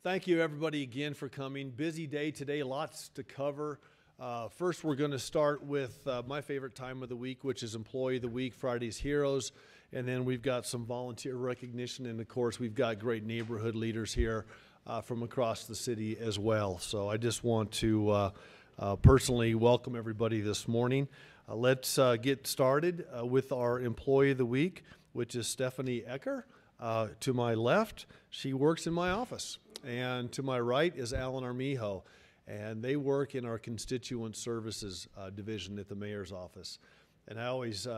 Thank you, everybody, again for coming. Busy day today, lots to cover. First, we're going to start with my favorite time of the week, which is Employee of the Week, Friday's Heroes. And then we've got some volunteer recognition. And, of course, we've got great neighborhood leaders here from across the city as well. So I just want to personally welcome everybody this morning. Let's get started with our Employee of the Week, which is Stephanie Ecker. To my left, she works in my office. And to my right is Alan Armijo, and they work in our constituent services division at the mayor's office. And I always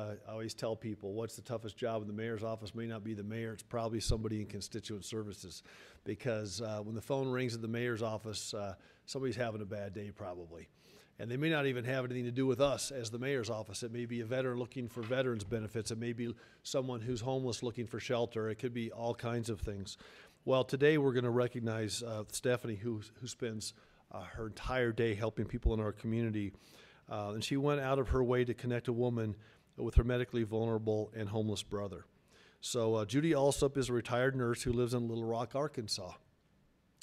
tell people, what's the toughest job in the mayor's office? May not be the mayor, it's probably somebody in constituent services, because when the phone rings at the mayor's office, somebody's having a bad day probably. And they may not even have anything to do with us as the mayor's office. It may be a veteran looking for veterans benefits. It may be someone who's homeless looking for shelter. It could be all kinds of things. Well, today we're going to recognize Stephanie, who spends her entire day helping people in our community. And she went out of her way to connect a woman with her medically vulnerable and homeless brother. So Judy Alsup is a retired nurse who lives in Little Rock, Arkansas,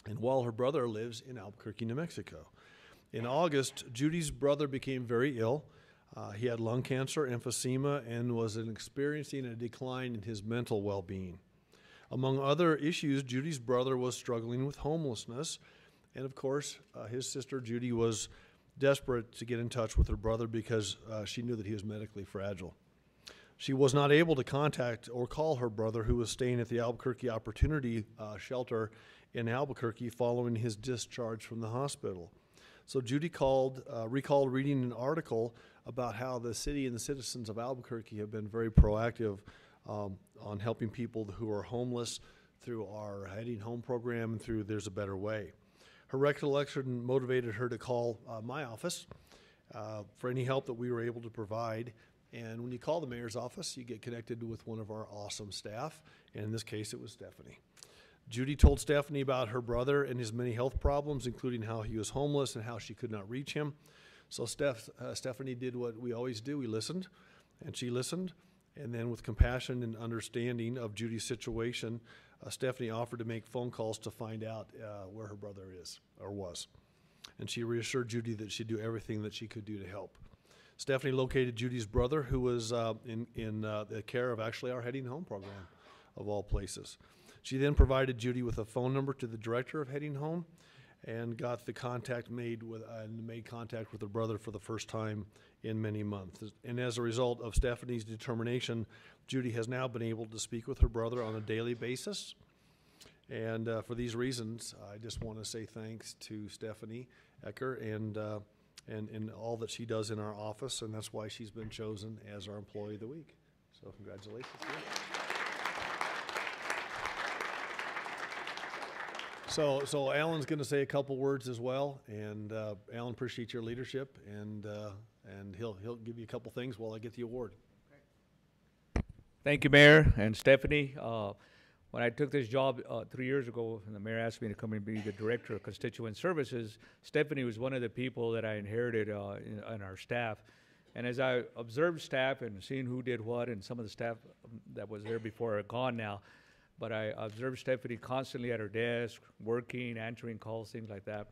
and while her brother lives in Albuquerque, New Mexico. In August, Judy's brother became very ill. He had lung cancer, emphysema, and was experiencing a decline in his mental well-being. Among other issues, Judy's brother was struggling with homelessness, and of course, his sister Judy was desperate to get in touch with her brother because she knew that he was medically fragile. She was not able to contact or call her brother, who was staying at the Albuquerque Opportunity Shelter in Albuquerque following his discharge from the hospital. So Judy recalled reading an article about how the city and the citizens of Albuquerque have been very proactive on helping people who are homeless through our Heading Home program and through There's a Better Way. Her recollection motivated her to call my office for any help that we were able to provide. And when you call the mayor's office, you get connected with one of our awesome staff, and in this case, it was Stephanie. Judy told Stephanie about her brother and his many health problems, including how he was homeless and how she could not reach him. So Stephanie did what we always do. We listened, and she listened. And then with compassion and understanding of Judy's situation, Stephanie offered to make phone calls to find out where her brother is or was. And she reassured Judy that she'd do everything that she could do to help. Stephanie located Judy's brother, who was in the care of actually our Heading Home program, of all places. She then provided Judy with a phone number to the director of Heading Home and got the contact made contact with her brother for the first time in many months. And as a result of Stephanie's determination, Judy has now been able to speak with her brother on a daily basis. And for these reasons, I just want to say thanks to Stephanie Ecker and all that she does in our office, and that's why she's been chosen as our Employee of the Week. So congratulations to you. So Alan's going to say a couple words as well, and Alan, appreciate your leadership, and he'll give you a couple things while I get the award. Thank you, Mayor and Stephanie. When I took this job 3 years ago, and the mayor asked me to come and be the director of constituent services, Stephanie was one of the people that I inherited in our staff. And as I observed staff and seeing who did what, and some of the staff that was there before are gone now, but I observed Stephanie constantly at her desk, working, answering calls, things like that.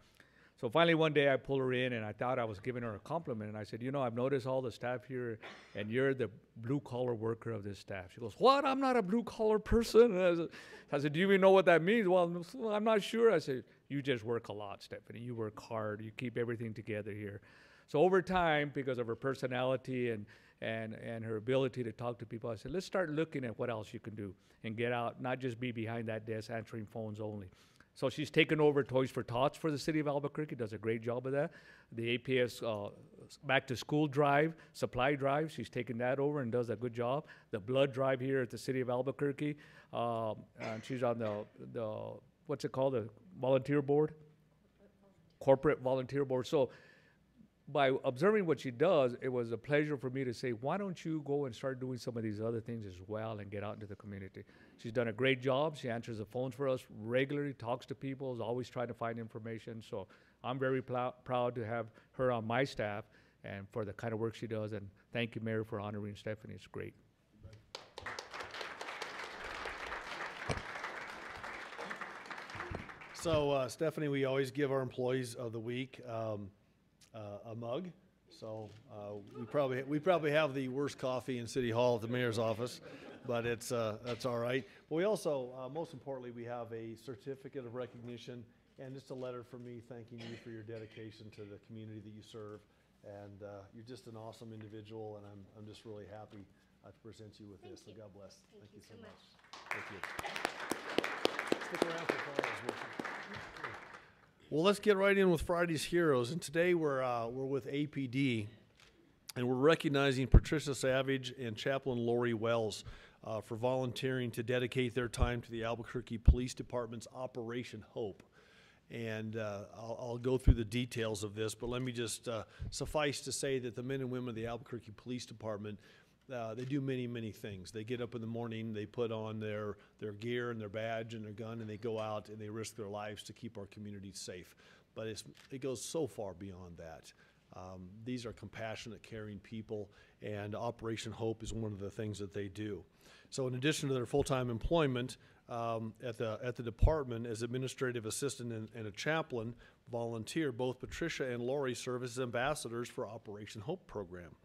So finally one day I pulled her in, and I thought I was giving her a compliment, and I said, you know, I've noticed all the staff here, and you're the blue-collar worker of this staff. She goes, what? I'm not a blue-collar person? And I said, do you even know what that means? Well, I'm not sure. I said, you just work a lot, Stephanie. You work hard. You keep everything together here. So over time, because of her personality and her ability to talk to people, I said, let's start looking at what else you can do and get out, not just be behind that desk answering phones only. So she's taken over Toys for Tots for the city of Albuquerque, does a great job of that. The APS back to school drive, supply drive, she's taken that over and does a good job. The blood drive here at the city of Albuquerque, and she's on the what's it called, the volunteer board? Corporate volunteer board. So by observing what she does, it was a pleasure for me to say, why don't you go and start doing some of these other things as well and get out into the community? She's done a great job. She answers the phones for us regularly, talks to people, is always trying to find information. So I'm very proud to have her on my staff and for the kind of work she does. And thank you, Mayor, for honoring Stephanie. It's great. So, Stephanie, we always give our employees of the week a mug. So we probably have the worst coffee in City Hall at the mayor's office, but that's all right. But we also, most importantly, we have a certificate of recognition and just a letter from me thanking you for your dedication to the community that you serve. And you're just an awesome individual, and I'm just really happy to present you with this. So God bless. Thank you so much. Thank you. Stick around for photos. Well, let's get right in with Friday's Heroes. And today we're with APD, and we're recognizing Patricia Savage and Chaplain Lori Wells for volunteering to dedicate their time to the Albuquerque Police Department's Operation Hope. And I'll go through the details of this, but let me just suffice to say that the men and women of the Albuquerque Police Department, they do many, many things. They get up in the morning, they put on their gear and their badge and their gun, and they go out and they risk their lives to keep our communities safe. But it goes so far beyond that. These are compassionate, caring people, and Operation Hope is one of the things that they do. So in addition to their full-time employment at the department as administrative assistant and a chaplain volunteer, both Patricia and Lori serve as ambassadors for Operation Hope program.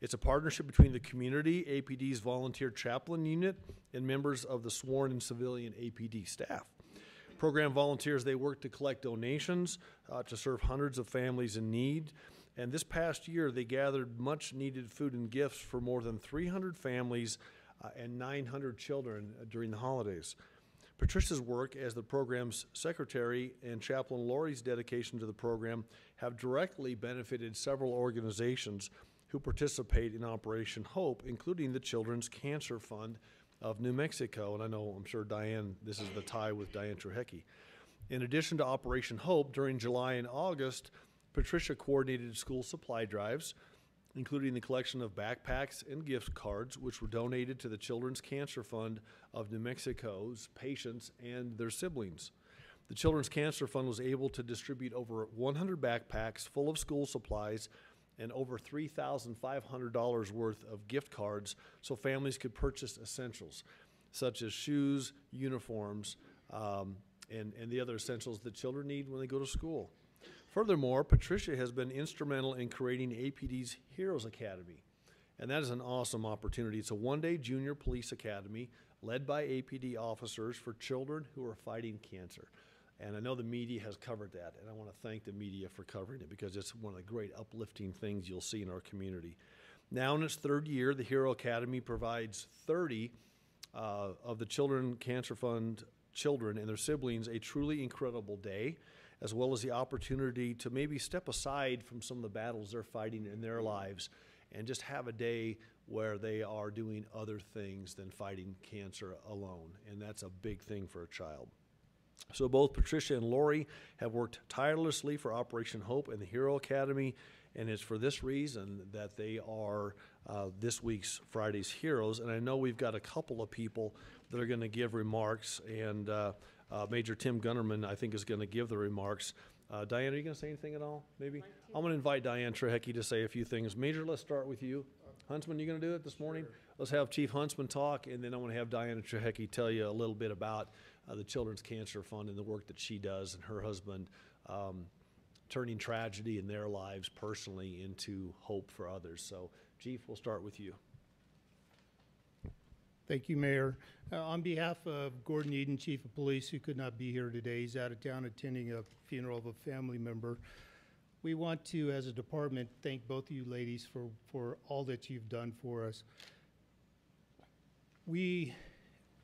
It's a partnership between the community, APD's volunteer chaplain unit, and members of the sworn and civilian APD staff. Program volunteers, they work to collect donations to serve hundreds of families in need. And this past year, they gathered much needed food and gifts for more than 300 families and 900 children during the holidays. Patricia's work as the program's secretary and Chaplain Lori's dedication to the program have directly benefited several organizations who participate in Operation Hope, including the Children's Cancer Fund of New Mexico. And I'm sure Diane, this is the tie with Diane Trujecki. In addition to Operation Hope, during July and August, Patricia coordinated school supply drives, including the collection of backpacks and gift cards, which were donated to the Children's Cancer Fund of New Mexico's patients and their siblings. The Children's Cancer Fund was able to distribute over 100 backpacks full of school supplies and over $3,500 worth of gift cards so families could purchase essentials such as shoes, uniforms, and the other essentials that children need when they go to school. Furthermore, Patricia has been instrumental in creating APD's Heroes Academy, and that is an awesome opportunity. It's a one-day junior police academy led by APD officers for children who are fighting cancer. And I know the media has covered that, and I want to thank the media for covering it because it's one of the great uplifting things you'll see in our community. Now in its third year, the Hero Academy provides 30 of the Children's Cancer Fund children and their siblings a truly incredible day, as well as the opportunity to maybe step aside from some of the battles they're fighting in their lives and just have a day where they are doing other things than fighting cancer alone. And that's a big thing for a child. So both Patricia and Lori have worked tirelessly for Operation Hope and the Hero Academy, and it's for this reason that they are this week's Friday's Heroes. And I know we've got a couple of people that are going to give remarks, and Major Tim Gunnerman, I think, is going to give the remarks. Diane, are you going to say anything at all, maybe? I'm going to invite Diane Trujecki to say a few things. Major, let's start with you. Huntsman, you going to do it this morning? Sure. Let's have Chief Huntsman talk, and then I want to have Diana Trujecki tell you a little bit about the Children's Cancer Fund and the work that she does and her husband turning tragedy in their lives personally into hope for others. So, Chief, we'll start with you. Thank you, Mayor. On behalf of Gordon Eden, Chief of Police, who could not be here today, he's out of town attending a funeral of a family member. We want to, as a department, thank both of you ladies for all that you've done for us. We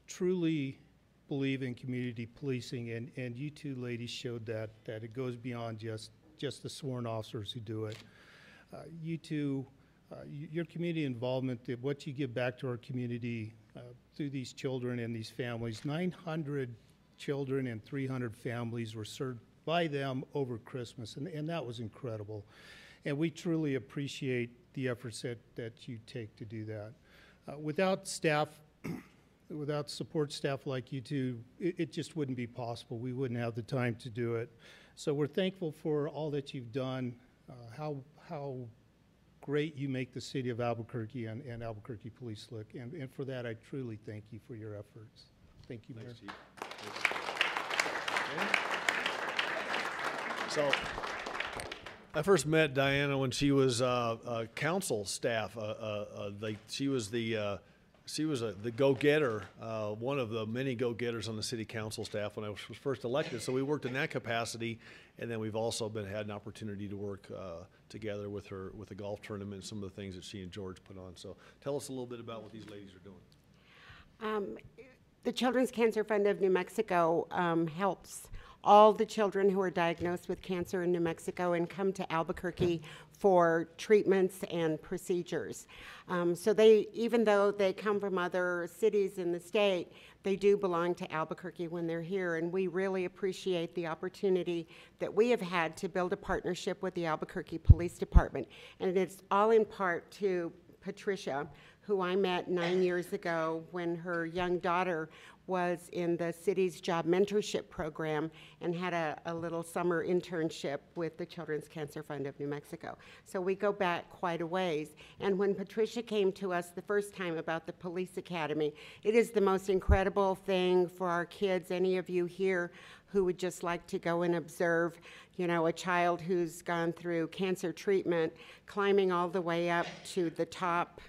truly believe in community policing, and you two ladies showed that it goes beyond just the sworn officers who do it. You two, your community involvement, what you give back to our community through these children and these families, 900 children and 300 families were served by them over Christmas, and that was incredible. And we truly appreciate the efforts that you take to do that. Without staff, without support staff like you two, it just wouldn't be possible. We wouldn't have the time to do it. So we're thankful for all that you've done, how great you make the city of Albuquerque and Albuquerque Police look. And for that, I truly thank you for your efforts. Thank you, Mayor. Thanks, Chief. Okay. So I first met Diana when she was council staff. She was the go-getter, one of the many go-getters on the city council staff when I was first elected. So we worked in that capacity, and then we've also had an opportunity to work together with her with the golf tournament and some of the things that she and George put on. So tell us a little bit about what these ladies are doing. The Children's Cancer Fund of New Mexico helps all the children who are diagnosed with cancer in New Mexico and come to Albuquerque for treatments and procedures. So they, even though they come from other cities in the state, they do belong to Albuquerque when they're here, and we really appreciate the opportunity that we have had to build a partnership with the Albuquerque Police Department. And it's all in part to Patricia, who I met 9 years ago when her young daughter was in the city's job mentorship program and had a little summer internship with the Children's Cancer Fund of New Mexico. So we go back quite a ways. And when Patricia came to us the first time about the police academy, it is the most incredible thing for our kids. Any of you here who would just like to go and observe, you know, a child who's gone through cancer treatment, climbing all the way up to the top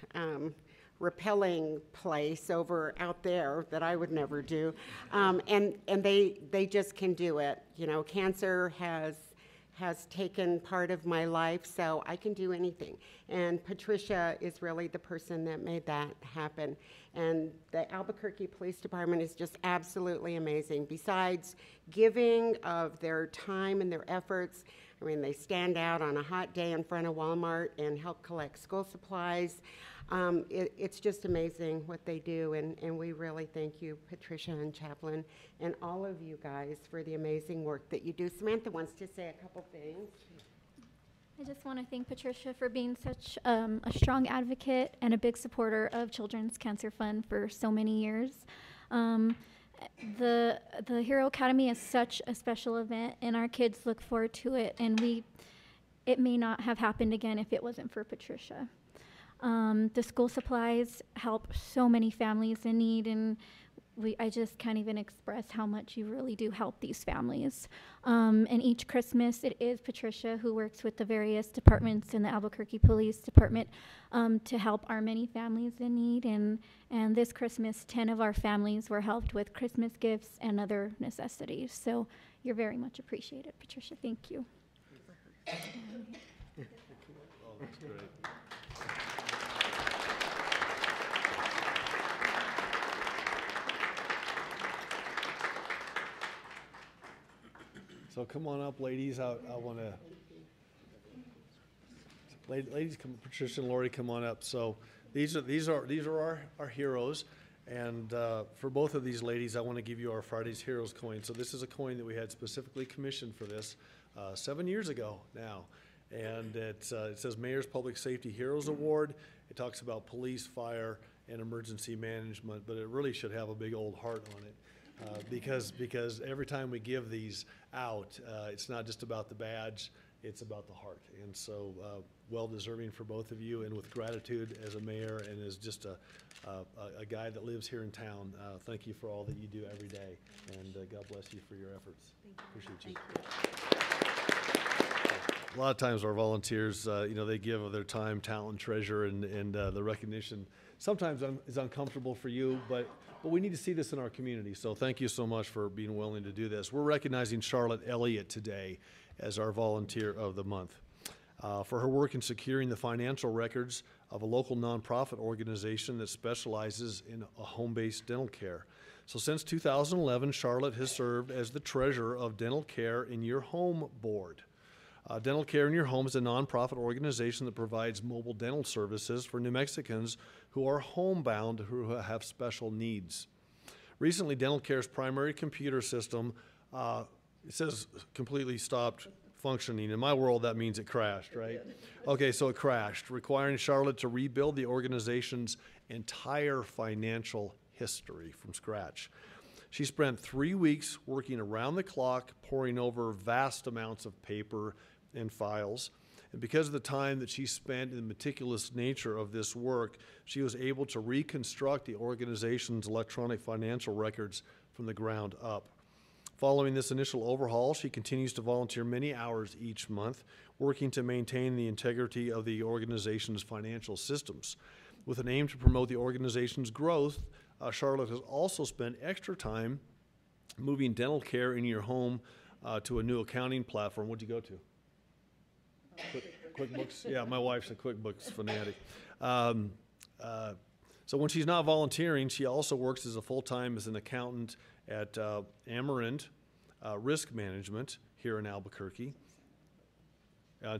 rappelling place over out there that I would never do, and they just can do it. You know, cancer has taken part of my life, so I can do anything. And Patricia is really the person that made that happen. And the Albuquerque Police Department is just absolutely amazing. Besides giving of their time and their efforts, I mean, they stand out on a hot day in front of Walmart and help collect school supplies. It's just amazing what they do, and we really thank you, Patricia and Chaplain, and all of you guys for the amazing work that you do. Samantha wants to say a couple things. I just want to thank Patricia for being such a strong advocate and a big supporter of Children's Cancer Fund for so many years. The Hero Academy is such a special event, and our kids look forward to it, and it may not have happened again if it wasn't for Patricia. The school supplies help so many families in need, and I just can't even express how much you really do help these families. And each Christmas, it is Patricia who works with the various departments in the Albuquerque Police Department to help our many families in need. And this Christmas, 10 of our families were helped with Christmas gifts and other necessities. So you're very much appreciated, Patricia. Thank you. Oh, that's great. So come on up, ladies. I want to, ladies, come, Patricia and Lori, come on up. So these are our heroes, and for both of these ladies, I want to give you our Friday's Heroes coin. So this is a coin that we had specifically commissioned for this 7 years ago now, and it says Mayor's Public Safety Heroes Award. It talks about police, fire, and emergency management, but it really should have a big old heart on it. Because every time we give these out, it's not just about the badge, it's about the heart. And so well deserving for both of you, and with gratitude as a mayor and as just a guy that lives here in town, thank you for all that you do every day, and God bless you for your efforts. Appreciate you. A lot of times our volunteers, they give of their time, talent, treasure, and the recognition sometimes is uncomfortable for you, but we need to see this in our community. So thank you so much for being willing to do this. We're recognizing Charlotte Elliott today as our Volunteer of the Month for her work in securing the financial records of a local nonprofit organization that specializes in a home-based dental care. So since 2011, Charlotte has served as the treasurer of Dental Care in Your Home Board. Dental Care in Your Home is a nonprofit organization that provides mobile dental services for New Mexicans who are homebound, who have special needs. Recently, Dental Care's primary computer system, it says completely stopped functioning. In my world, that means it crashed, right? Okay, so it crashed, requiring Charlotte to rebuild the organization's entire financial history from scratch. She spent 3 weeks working around the clock, poring over vast amounts of paper and files. And because of the time that she spent in the meticulous nature of this work, she was able to reconstruct the organization's electronic financial records from the ground up. Following this initial overhaul, she continues to volunteer many hours each month, working to maintain the integrity of the organization's financial systems. With an aim to promote the organization's growth, Charlotte has also spent extra time moving dental care in your home to a new accounting platform. What'd you go to? QuickBooks? Yeah, my wife's a QuickBooks fanatic. So when she's not volunteering, she also works as a full-time as an accountant at Amarant Risk Management here in Albuquerque.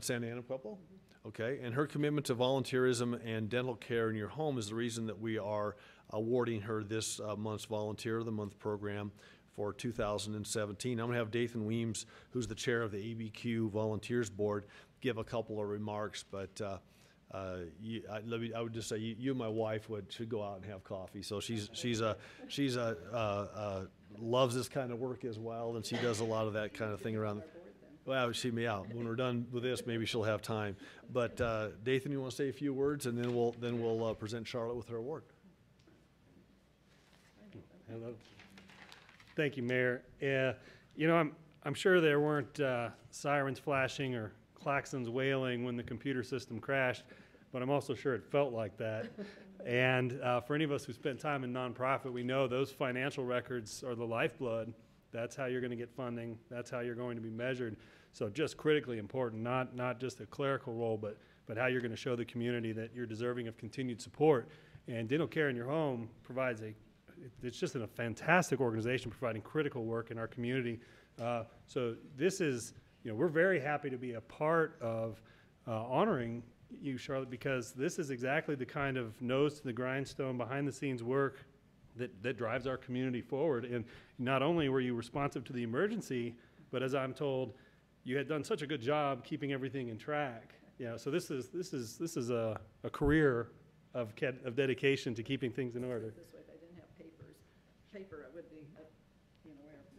Santa Ana Pueblo? Okay, and her commitment to volunteerism and dental care in your home is the reason that we are awarding her this month's Volunteer of the Month program for 2017. I'm going to have Dathan Weems, who's the chair of the ABQ Volunteers Board, give a couple of remarks, but I would just say you and my wife should go out and have coffee. So she's loves this kind of work as well, and she does a lot of that kind of thing around. Well, when we're done with this, maybe she'll have time. But Dathan, you want to say a few words, and then we'll present Charlotte with her award. Hello. Thank you, Mayor. I'm sure there weren't sirens flashing or klaxons wailing when the computer system crashed, but I'm also sure it felt like that. And for any of us who spent time in nonprofit, we know those financial records are the lifeblood. That's how you're going to get funding. That's how you're going to be measured. So just critically important, not just a clerical role, but how you're going to show the community that you're deserving of continued support. And Dental Care in Your Home provides it's just a fantastic organization providing critical work in our community. So this is, we're very happy to be a part of honoring you, Charlotte, because this is exactly the kind of nose to the grindstone, behind the scenes work that drives our community forward. And not only were you responsive to the emergency, but as I'm told, you had done such a good job keeping everything in track. So this is a career of dedication to keeping things in order. This way, if I didn't have paper, I would be, where.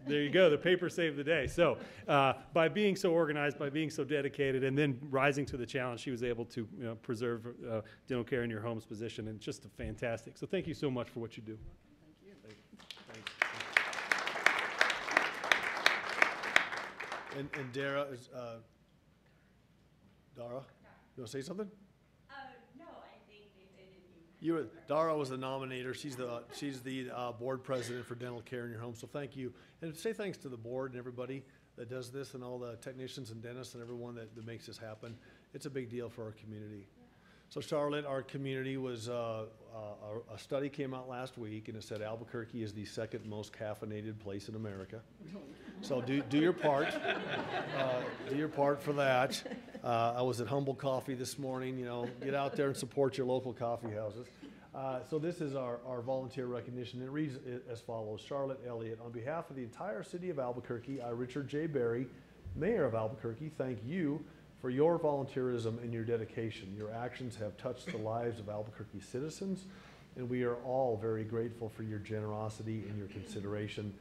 There you go. The paper saved the day. So by being so organized, by being so dedicated, and then rising to the challenge, she was able to preserve Dental Care in Your Home's position, and just fantastic. So thank you so much for what you do. Thank you. Thanks. And Dara is Dara. You want to say something? No, I think they did. Dara was the nominator. She's the board president for Dental Care in Your Home. So thank you, and say thanks to the board and everybody that does this, and all the technicians and dentists and everyone that makes this happen. It's a big deal for our community. So Charlotte, our community was a study came out last week, and it said Albuquerque is the second most caffeinated place in America. So do your part. Do your part for that. I was at Humble Coffee this morning. Get out there and support your local coffee houses. So this is our volunteer recognition. It reads as follows: Charlotte Elliott, on behalf of the entire city of Albuquerque, I, Richard J. Berry, Mayor of Albuquerque, thank you for your volunteerism and your dedication. Your actions have touched the lives of Albuquerque citizens, and we are all very grateful for your generosity and your consideration,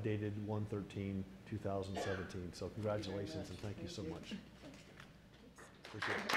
dated 1/13/2017. So congratulations and thank you so much. Appreciate it.